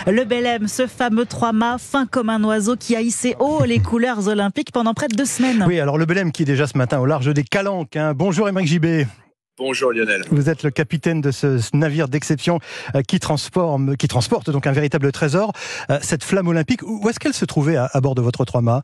Le Belém, ce fameux 3-mâts fin comme un oiseau qui a hissé haut les couleurs olympiques pendant près de 2 semaines. Oui, alors le Belém qui est déjà ce matin au large des Calanques. Bonjour Aymeric Gibet. Bonjour Lionel. Vous êtes le capitaine de ce navire d'exception qui transporte donc un véritable trésor. Cette flamme olympique, où est-ce qu'elle se trouvait à bord de votre 3-mâts ?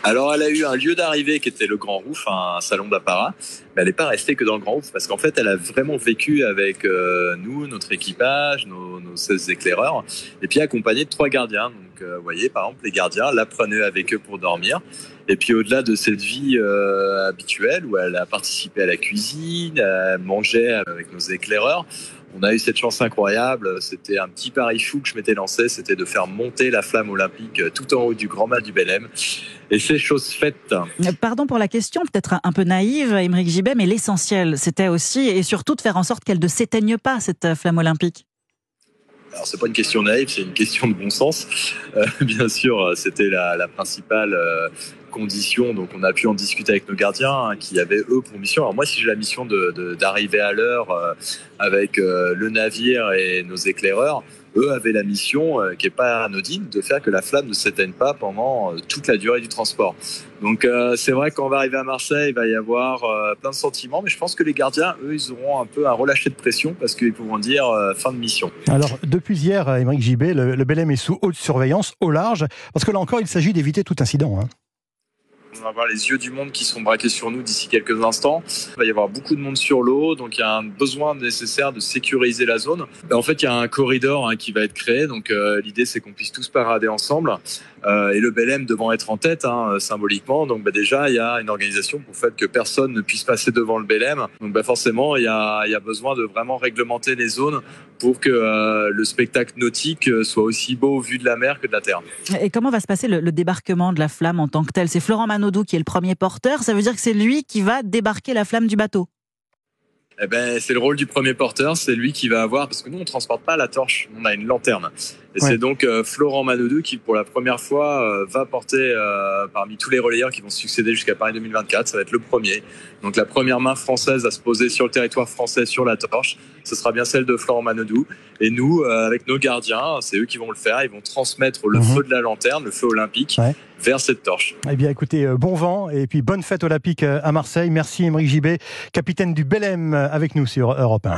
Alors elle a eu un lieu d'arrivée qui était le Grand Rouf, un salon d'apparat, mais elle n'est pas restée que dans le Grand Rouf parce qu'en fait elle a vraiment vécu avec nous, notre équipage, nos 16 éclaireurs, et puis accompagnée de 3 gardiens. Donc vous voyez par exemple les gardiens la prenaient avec eux pour dormir. Et puis au-delà de cette vie habituelle où elle a participé à la cuisine, elle mangeait avec nos éclaireurs, on a eu cette chance incroyable. C'était un petit pari fou que je m'étais lancé, c'était de faire monter la flamme olympique tout en haut du grand mât du Belém. Et c'est chose faite. Pardon pour la question, peut-être un peu naïve, Aymeric Gibet, mais l'essentiel, c'était aussi et surtout de faire en sorte qu'elle ne s'éteigne pas, cette flamme olympique. Alors c'est pas une question naïve, c'est une question de bon sens. Bien sûr, c'était la principale condition. Donc on a pu en discuter avec nos gardiens qui avaient eux pour mission. Alors moi, si j'ai la mission d'arriver à l'heure avec le navire et nos éclaireurs, eux avaient la mission qui est pas anodine de faire que la flamme ne s'éteigne pas pendant toute la durée du transport. Donc c'est vrai qu'on va arriver à Marseille, il va y avoir plein de sentiments, mais je pense que les gardiens, eux, ils auront un peu un relâcher de pression parce qu'ils pourront dire fin de mission. Alors depuis hier, Aymeric Gibet, le Belém est sous haute surveillance au large, parce que là encore, il s'agit d'éviter tout incident. On va avoir les yeux du monde qui seront braqués sur nous d'ici quelques instants. Il va y avoir beaucoup de monde sur l'eau, donc il y a un besoin nécessaire de sécuriser la zone. En fait, il y a un corridor qui va être créé, donc l'idée c'est qu'on puisse tous parader ensemble. Et le Belém devant être en tête symboliquement, donc déjà il y a une organisation pour le fait que personne ne puisse passer devant le Belém. Donc forcément il y a besoin de vraiment réglementer les zones pour que le spectacle nautique soit aussi beau vu de la mer que de la terre. Et comment va se passer le débarquement de la flamme en tant que tel ? C'est Florent Manodou qui est le premier porteur, ça veut dire que c'est lui qui va débarquer la flamme du bateau ? Eh ben, c'est le rôle du premier porteur, c'est lui qui va avoir, parce que nous on ne transporte pas la torche, on a une lanterne. Et c'est donc Florent Manodou qui pour la première fois va porter parmi tous les relayeurs qui vont se succéder jusqu'à Paris 2024, ça va être le premier. Donc la première main française à se poser sur le territoire français sur la torche, ce sera bien celle de Florent Manodou. Et nous, avec nos gardiens, c'est eux qui vont le faire, ils vont transmettre le feu de la lanterne, le feu olympique, vers cette torche. Eh bien écoutez, bon vent et puis bonne fête olympique à Marseille. Merci Aymeric Gibet, capitaine du Belém avec nous sur Europe 1.